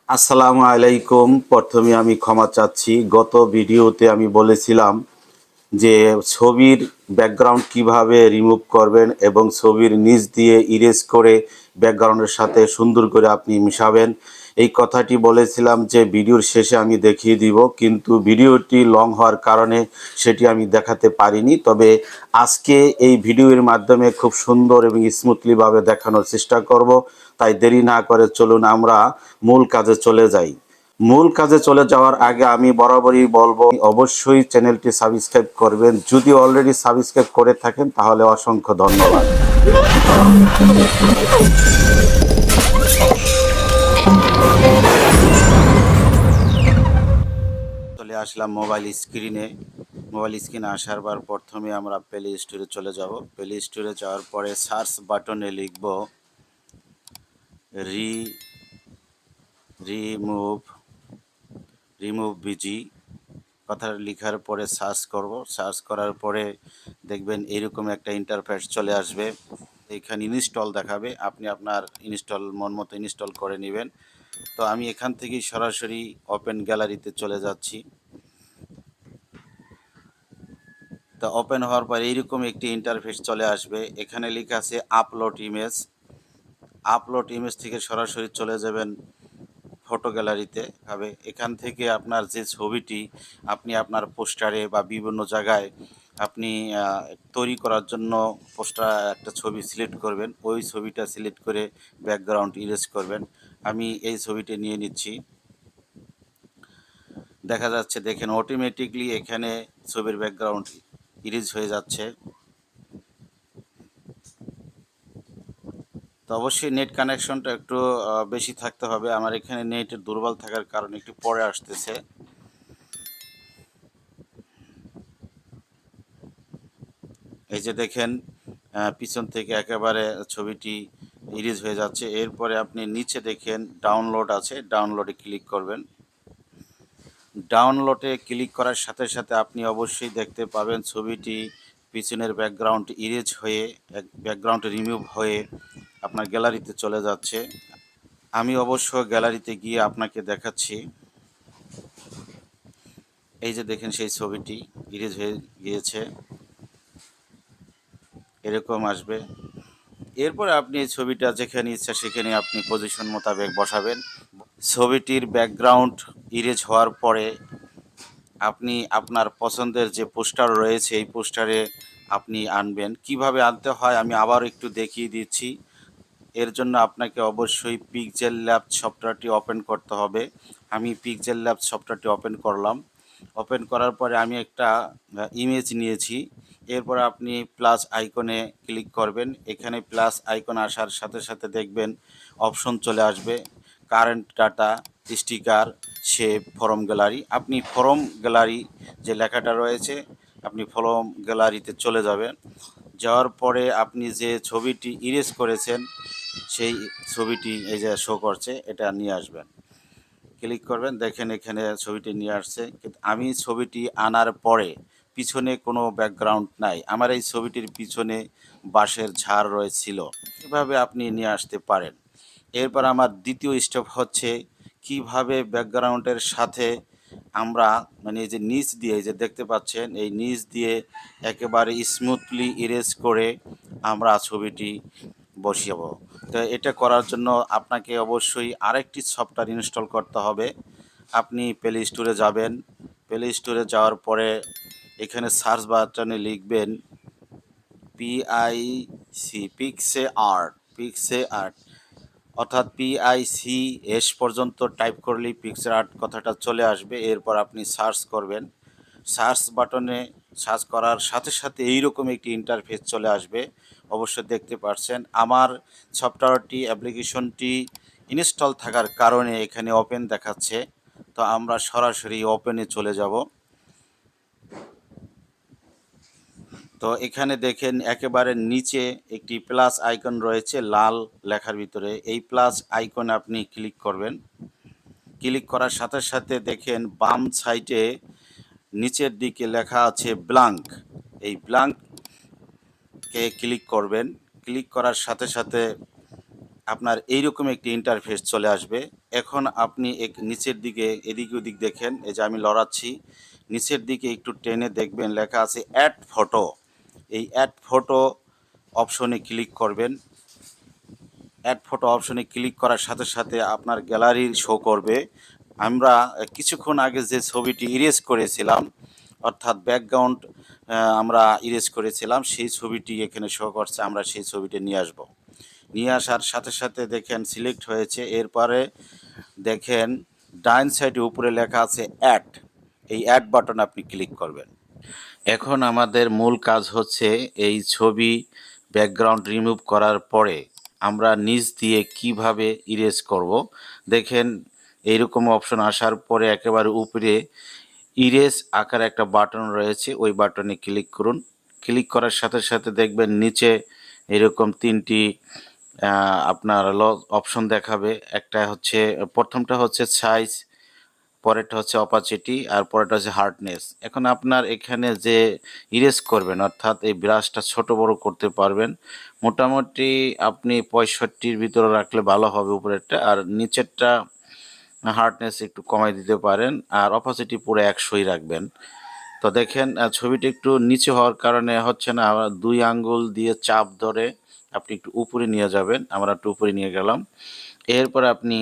আসসালামু আলাইকুম। প্রথমে আমি ক্ষমা চাচ্ছি। গত ভিডিওতে আমি বলেছিলাম যে ছবির ব্যাকগ্রাউন্ড কিভাবে রিমুভ করবেন এবং ছবির নিচ দিয়ে ইরেজ করে ব্যাকগ্রাউন্ডের সাথে সুন্দর করে আপনি মিশাবেন। এই কথাটি বলেছিলাম যে ভিডিওর শেষে আমি দেখিয়ে দিব, কিন্তু ভিডিওটি লং হওয়ার কারণে সেটি আমি দেখাতে পারিনি। তবে আজকে এই ভিডিওর মাধ্যমে খুব সুন্দর এবং স্মুথলিভাবে দেখানোর চেষ্টা করব। তাই দেরি না করে চলুন আমরা মূল কাজে চলে যাই। মূল কাজে চলে যাওয়ার আগে আমি বরাবরই বলবো, অবশ্যই চ্যানেলটি সাবস্ক্রাইব করবেন। যদি অলরেডি সাবস্ক্রাইব করে থাকেন তাহলে অসংখ্য ধন্যবাদ। চলে আসলাম মোবাইল স্ক্রিনে আসার পর প্রথমে আমরা প্লে স্টোরে চলে যাব। প্লে স্টোরে যাওয়ার পরে সার্চ বাটনে লিখব রি রিমুভ রিমুভ বিজি। কথাটা লেখার পরে সার্চ করব। সার্চ করার পরে দেখবেন এরকম একটা ইন্টারফেস চলে আসবে। এখানে ইনস্টল দেখাবে, আপনি আপনার মন মতো ইনস্টল করে নেবেন। তো আমি এখান থেকেই সরাসরি ওপেন গ্যালারিতে চলে যাচ্ছি। তো ওপেন হওয়ার পর এইরকম একটি ইন্টারফেস চলে আসবে। এখানে লেখা আছে আপলোড ইমেজ থেকে সরাসরি চলে যাবেন ফটো গ্যালারিতে হবে। এখান থেকে আপনার যে ছবিটি আপনি আপনার পোস্টারে বা বিভিন্ন জায়গায় আপনি তৈরি করার জন্য একটা ছবি সিলেক্ট করবেন। ওই ছবিটা সিলেক্ট করে ব্যাকগ্রাউন্ড ইরেজ করবেন। আমি এই ছবিটি নিয়ে নিচ্ছি। দেখা যাচ্ছে, দেখেন অটোমেটিকলি এখানে ছবির ব্যাকগ্রাউন্ড ইরেজ হয়ে যাচ্ছে। তো অবশ্যই নেট কানেকশনটা একটু বেশি থাকতে হবে। আমার এখানে নেটের দুর্বল থাকার কারণে একটু পরে আসতেছে। এই যে দেখেন পিছন থেকে একেবারে ছবিটি ইরেজ হয়ে যাচ্ছে। এরপরে আপনি নিচে দেখেন ডাউনলোড আছে, ডাউনলোডে ক্লিক করবেন। ডাউনলোডে ক্লিক করার সাথে সাথে আপনি অবশ্যই দেখতে পাবেন ছবিটি পিছনের ব্যাকগ্রাউন্ড ইরেজ হয়ে ব্যাকগ্রাউন্ড রিমুভ হয়ে আপনার গ্যালারিতে চলে যাচ্ছে। আমি অবশ্য গ্যালারিতে গিয়ে আপনাকে দেখাচ্ছি। এই যে দেখেন সেই ছবিটি ইরেজ হয়ে গিয়েছে, এরকম আসবে। এরপরে আপনি এই ছবিটা যেখানে ইচ্ছা সেখানে আপনি পজিশন মোতাবেক বসাবেন। ছবিটির ব্যাকগ্রাউন্ড ইরেজ হওয়ার পরে আপনি আপনার পছন্দের যে পোস্টার রয়েছে এই পোস্টারে আপনি আনবেন। কিভাবে আনতে হয় আমি আবার একটু দেখিয়ে দিচ্ছি। এর জন্য আপনাকে অবশ্যই পিক্সেল ল্যাব সফটওয়্যারটি ওপেন করতে হবে। আমি পিক্সেল ল্যাব সফটওয়্যারটি ওপেন করলাম। ওপেন করার পরে আমি একটা ইমেজ নিয়েছি। এরপর আপনি প্লাস আইকনে ক্লিক করবেন। এখানে প্লাস আইকন আসার সাথে সাথে দেখবেন অপশন চলে আসবে current data, sticker, shape, form gallery. আপনি ফরম গ্যালারি যে লেখাটা রয়েছে আপনি ফরম গ্যালারিতে চলে যাবেন। যাওয়ার পরে আপনি যে ছবিটি ইরেজ করেছেন সেই ছবিটি এই যে শো করছে, এটা নিয়ে আসবেন। ক্লিক করবেন, দেখেন এখানে ছবিটি নিয়ে আসছে। কিন্তু আমি ছবিটি আনার পরে পিছনে কোনো ব্যাকগ্রাউন্ড নাই। আমার এই ছবিটির পিছনে বাঁশের ঝাড় রয়েছিল। এভাবে আপনি নিয়ে আসতে পারেন। এরপর আমার দ্বিতীয় স্টেপ হচ্ছে কিভাবে ব্যাকগ্রাউন্ডের সাথে আমরা এই যে নিচ দিয়ে এই যে দেখতে পাচ্ছেন এই নিচ দিয়ে একেবারে স্মুথলি ইরেজ করে আমরা ছবিটি বসাবো। তো এটা করার জন্য আপনাকে অবশ্যই আরেকটি সফটওয়্যার ইনস্টল করতে হবে। আপনি প্লে স্টোরে যাবেন। প্লে স্টোরে যাওয়ার পরে এখানে সার্চ বাটনে লিখবেন পিক্সে আর্ট, অর্থাৎ PICS পর্যন্ত টাইপ করলেই পিক্সেল আর্ট কথাটা চলে আসবে। এরপর আপনি সার্চ করবেন। সার্চ বাটনে সার্চ করার সাথে সাথে এইরকম একটি ইন্টারফেস চলে আসবে। অবশ্যই দেখতে পাচ্ছেন আমার সফটওয়্যারটি অ্যাপ্লিকেশনটি ইনস্টল থাকার কারণে এখানে ওপেন দেখাচ্ছে। তো আমরা সরাসরি ওপেনে চলে যাব। তো এখানে দেখেন একেবারে নিচে একটি প্লাস আইকন রয়েছে লাল লেখার ভিতরে। এই প্লাস আইকনে আপনি ক্লিক করবেন। ক্লিক করার সাথে সাথে দেখেন বাম সাইডে নিচের দিকে লেখা আছে ব্ল্যাঙ্ক। এই ব্ল্যাঙ্ককে ক্লিক করবেন। ক্লিক করার সাথে সাথে আপনার এইরকম একটি ইন্টারফেস চলে আসবে। এখন আপনি নিচের দিকে এদিক ওদিক দেখেন, এই যে আমি লড়াচ্ছি, নিচের দিকে একটু টেনে দেখবেন লেখা আছে অ্যাড ফটো। এই অ্যাড ফটো অপশনে ক্লিক করবেন। অ্যাড ফটো অপশনে ক্লিক করার সাথে সাথে আপনার গ্যালারি শো করবে। আমরা কিছুক্ষণ আগে যে ছবিটি ইরেজ করেছিলাম, অর্থাৎ ব্যাকগ্রাউন্ড আমরা ইরেজ করেছিলাম, সেই ছবিটি এখানে শো করছে। আমরা সেই ছবিটি নিয়ে আসব। নিয়ে আসার সাথে সাথে দেখেন সিলেক্ট হয়েছে। এরপরে দেখেন ডাইন সাইডে উপরে লেখা আছে অ্যাড। এই অ্যাড বাটন আপনি ক্লিক করবেন। এখন আমাদের মূল কাজ হচ্ছে এই ছবি ব্যাকগ্রাউন্ড রিমুভ করার পরে আমরা নিচ দিয়ে কিভাবে ইরেজ করব। দেখেন এইরকম অপশন আসার পরে একেবারে উপরে ইরেজ আকার একটা বাটন রয়েছে, ওই বাটনে ক্লিক করুন। ক্লিক করার সাথে সাথে দেখবেন নিচে এরকম তিনটি আপনার অপশন দেখাবে। একটা হচ্ছে, প্রথমটা হচ্ছে সাইজ, পরেরটা হচ্ছে অপাসিটি, আর পরেরটা হচ্ছে হার্ডনেস। এখন আপনার এখানে যে ইরেজ করবেন, অর্থাৎ এই ব্রাশটা ছোট বড় করতে পারবেন। মোটামুটি আপনি 65-র ভিতরে রাখলে ভালো হবে উপরেরটা, আর নিচেরটা হার্ডনেস একটু কমাই দিতে পারেন, আর অপাসিটি পুরো 100ই রাখবেন। তো দেখেন ছবিটা একটু নিচে হওয়ার কারণে হচ্ছে না, 2 আঙ্গুল দিয়ে চাপ ধরে আপনি একটু উপরে নিয়ে যাবেন। আমরা একটু উপরে নিয়ে গেলাম। এরপরে আপনি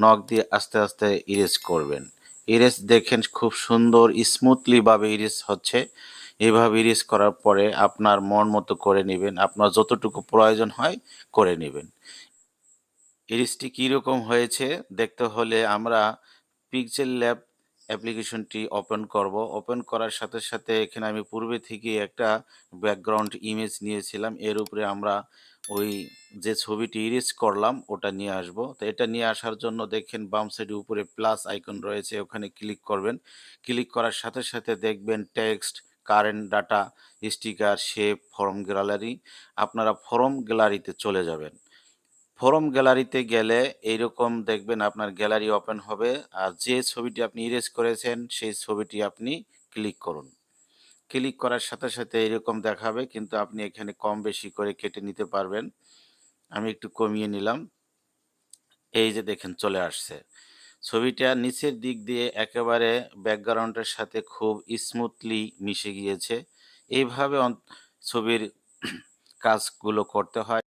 নখ দিয়ে আস্তে আস্তে ইরেজ করবেন। ইরেজ দেখেন খুব সুন্দর স্মুথলিভাবে ইরেজ হচ্ছে। এইভাবে ইরেজ করার পরে আপনার মন মতো করে নেবেন, আপনার যতটুকু প্রয়োজন হয় করে নেবেন। ইরেজটি কীরকম হয়েছে দেখতে হলে আমরা পিক্সেল ল্যাব অ্যাপ্লিকেশনটি ওপেন করব। ওপেন করার সাথে সাথে এখানে আমি পূর্বে থেকে একটা ব্যাকগ্রাউন্ড ইমেজ নিয়েছিলাম, এর উপরে আমরা ওই যে ছবিটি ইরেজ করলাম ওটা নিয়ে আসব। তো এটা নিয়ে আসার জন্য দেখেন বাম সাইডে উপরে প্লাস আইকন রয়েছে, ওখানে ক্লিক করবেন। ক্লিক করার সাথে সাথে দেখবেন text, current data, sticker, shape, form gallery. আপনারা ফর্ম গ্যালারিতে চলে যাবেন। ফরম গ্যালারিতে গেলে এইরকম দেখবেন আপনার গ্যালারি ওপেন হবে, আর যে ছবিটি আপনি ইরেজ করেছেন সেই ছবিটি আপনি ক্লিক করুন। ক্লিক করার সাথে সাথে এরকম দেখাবে, কিন্তু আপনি এখানে কম বেশি করে কেটে নিতে পারবেন। আমি একটু কমিয়ে নিলাম। এই যে দেখেন চলে আসছে। ছবিটা নিচের দিক দিয়ে একেবারে ব্যাকগ্রাউন্ডের সাথে খুব স্মুথলি মিশে গিয়েছে। এইভাবে ছবির কাজগুলো করতে হয়।